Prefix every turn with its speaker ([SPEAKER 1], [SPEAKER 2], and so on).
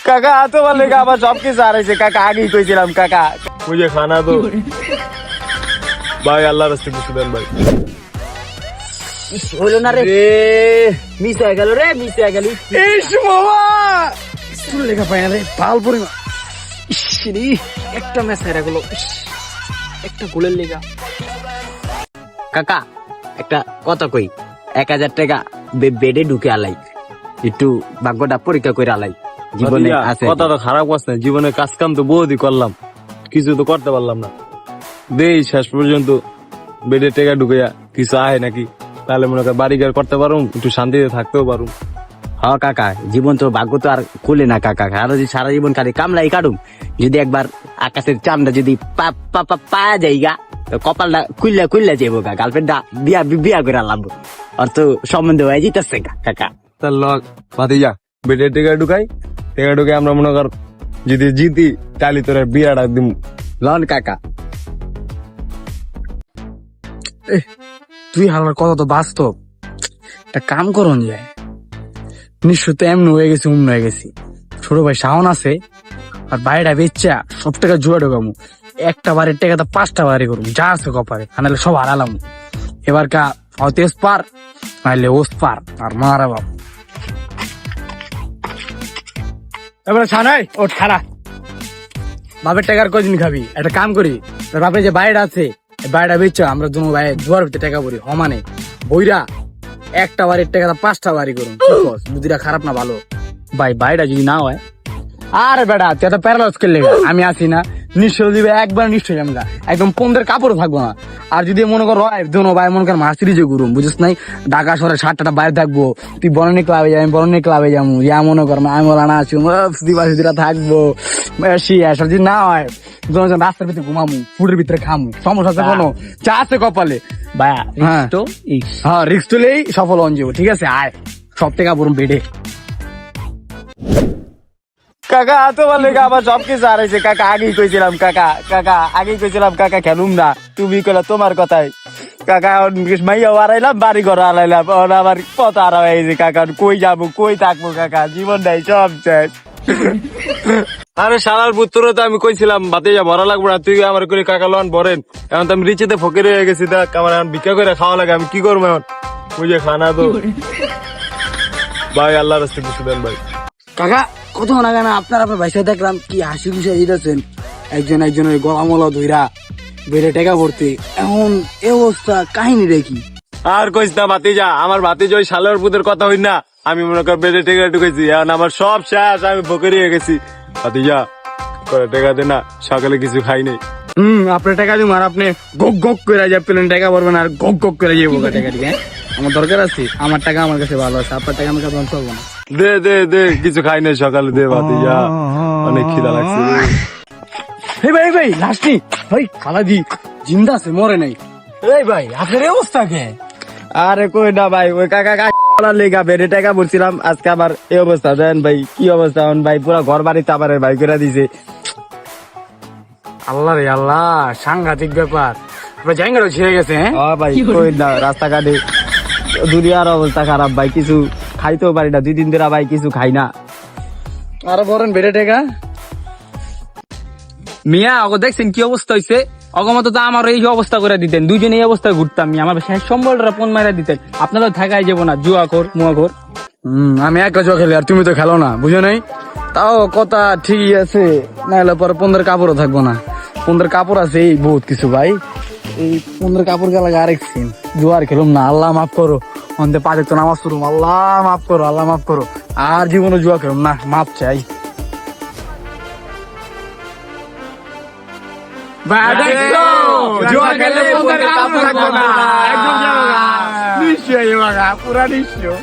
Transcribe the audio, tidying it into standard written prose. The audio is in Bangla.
[SPEAKER 1] কাকা তোমার লেগে আমার সবকিছু হারাইছে কাকা, আগেই কইছিলাম কাকা।
[SPEAKER 2] मुझे खाना दो भाई, अल्लाह रास्ते কিছু দেন ভাই।
[SPEAKER 1] হলো না রে, মিস হয়ে গেল রে, মিস হয়ে গেল। ইস মামা স্কুল লেখা পাই না রে, পাল পরিমা। ইসরি একটা ম্যাচ হেরে গেল, একটা গোলের লেগা। কাকা একটা কথা কই, 1000 টাকা বেডে ঢুকে আলাই, একটু ভাগ্যটা পরীক্ষা করে আলাই। জীবনে আছে
[SPEAKER 2] কথা তো খারাপ করছ না, জীবনে কাজ কাম তো বহুতই করলাম, কিছু তো করতে পারলাম না। দেই শেষ পর্যন্ত বেডে টেকা ঢুকাইয়া কিছু আহে নাকি, তাহলে মনে কর বাড়ি ঘর করতে পারুম, একটু শান্তিতে থাকতেও পারুম।
[SPEAKER 1] হ কাকা, জীবন তো ভাগ্য তো আর খুলে না কাকা। আর যদি সারা জীবন খালি কামলাই কাটুম, যদি একবার আকাশের চামড়া যদি পাওয়া যাইগা, তো কপালটা খুললা যাবো গা, গার্লফ্রেন্ডটা বিয়া করে লাভ, আর তো সম্বন্ধ হয়ে যেতেছে কাকা।
[SPEAKER 2] তার লগ বাতি যা, বেডে টেকা ঢুকাই, টেকা ঢুকে আমরা মনে কর যদি জিতি তাহলে তোর বিয়াটা দিম।
[SPEAKER 1] লন কাকা। তুই হালার কথা তো বাস্তব, একটা কাম করন যায়। নিশ্চয় তো এমন হয়ে গেছি, উমন হয়ে গেছি। ছোট ভাই শাওন আছে, আর বাইরে বেচ্চা সব টাকা জুয়া ঢোকামু, একটা বাড়ির টাকা তো 5টা বাড়ি করুম, যা আছে কপারে, আনালে সব হারালাম। এবার কা হয়তো পার নাইলে ওস পার, আর মারা বাপ। এবারে ছানাই ও ঠারা, বাপের টাকার কদিন খাবি? একটা কাম করি, তোর বাপের যে বাইরে আছে, বাইরে বেচ্চা আমরা দুনো ভাই জোয়ার ভিতরে টাকা পড়ি হমানে বইরা, একটা বাড়ির টাকা 5টা বাড়ি করুন। বুদ্ধিটা খারাপ না ভালো ভাই? বাইরা যদি না হয়, আরে বেটা তুই তো প্যারালাস খেললে, আমি আসি না, নিশ্চয় দিবে একবার, নিশ্চয় আমি একদম 15 কাপড় থাকবো না। আর যদি মনে কর দোনো ভাই মনে কর মাস্টারি যে গুরুম, বুঝিস নাই, ঢাকা শহরে 7টা বাইরে থাকবো, তুই বনানী ক্লাবে যাবি, বনানী ক্লাবে যাবো, ইয়া মনে কর আমি বলা না আছি দিবাসীরা থাকবো। এসব যদি না হয়, দুজন রাস্তার ভিতরে ঘুমামু, ফুটের ভিতরে খামু, সমস্যা আছে কোনো? চা আছে কপালে ভাইয়া? হ্যাঁ রিক্স তুলেই সফল হন যাবো। ঠিক আছে আয়, সব থেকে বরং বেডে। কাকা তোমার লেগে আমার সবকিছু হারাইছে কাকা, আগেই কইছিলাম কাকা, কাকা আগেই কইছিলাম কাকা খেলুম না, তুমি কইলা তোমার কথাই কাকা। মাইয়া হারাইলাম, বাড়ি ঘর হারাইলাম, আমার কথা হারা হয়েছে কাকা। কই যাবো, কই থাকবো কাকা, জীবন নাই সব শেষ।
[SPEAKER 2] আরে শালার পুত্র, তো আমি কইছিলাম বাতে যা ভরা লাগবো না, তুই আমার করে কাকা লোন ভরেন। এখন তো আমি রিচেতে ফকির হয়ে গেছি, দেখ আমার এখন ভিক্ষা করে খাওয়া লাগে, আমি কি করবো এখন? বুঝে খানা তো ভাই, আল্লাহ রাস্তে কিছু দেন ভাই।
[SPEAKER 1] কাকা কত না কেন আপনার ভাইসা দেখলাম কি হাসি খুশি দিতেছেন, একজনের গলা মলা ধইরা বেড়ে টেকা ভর্তি, এখন এ অবস্থা, কাহিনী দেখি।
[SPEAKER 2] আর কইস না ভাতিজা, আমার ভাতিজা ওই শালার পুতের কথা হই না, আমি মনে কর বেডে টেকা ঢুকেছি, এখন আমার সব শেষ, আমি ফকির হয়ে গেছি। ভাতিজা করে টেকা দে না, সকালে কিছু খাই নাই।
[SPEAKER 1] আপনার টাকা দিব, আর আপনি গক গক করে যা পেলেন টাকা পারবেন, আর গক গক করে যাবো টাকা দিকে। আমার দরকার আছে, আমার টাকা আমার কাছে ভালো আছে, আপনার টাকা আমার কাছে চলবো না।
[SPEAKER 2] দে দে দে, কিছু খাই নাই সকালে, দে ভাতিজা, অনেক খিদা লাগছে।
[SPEAKER 1] এই ভাই ভাই লাস্টি ভাই, খালাজি জিন্দা আছে, মরে নাই। এই ভাই আপনার এই অবস্থা কে? আরে কই না ভাই, ওই কাকা লেগা বেড়ে টাকা পড়ছিলাম, আজকে আবার এই অবস্থা। দেন ভাই কি অবস্থা এখন ভাই, পুরো ঘর বাড়িতে আবার ভাই করে দিছে। আল্লাহ রে আল্লাহ, সাংঘাতিক ব্যাপার। জায়গাটা ছিঁড়ে গেছে। হ্যাঁ ভাই কই না, রাস্তাঘাটে দুনিয়ার অবস্থা খারাপ ভাই, কিছু খাইতেও পারি না, 2 দিন ধরে ভাই কিছু খাই না। আরো বলেন বেড়ে টাকা মিয়া, অগ দেখছেন কি অবস্থা হয়েছে? অগমত তো আমার এই অবস্থা করে দিতেন, দুইজনে এই অবস্থায় ঘুরতাম, আমার শেষ সম্বলটা ফোন মারা দিতেন, আপনারা থাকাই যাবো না, জুয়া কর মুয়া কর। আমি একটা জুয়া খেলি, আর তুমি তো খেলো না, বুঝো নাই? তাও কথা ঠিকই আছে, নাহলে পরে 15 কাপড়ও থাকবো না। 15 কাপড় আছে এই বহুত কিছু ভাই, এই 15 কাপড় গেলা আরেক সিন। জুয়ার খেলুম না, আল্লাহ মাফ করো, অন্তে 5 ওয়াক্ত নামাজ পড়ুম, আল্লাহ মাফ করো, আল্লাহ মাফ করো, আর জীবনে জুয়া খেলুম না, মাফ চাই। জুয়া খেলে পুরা নিশ্চয়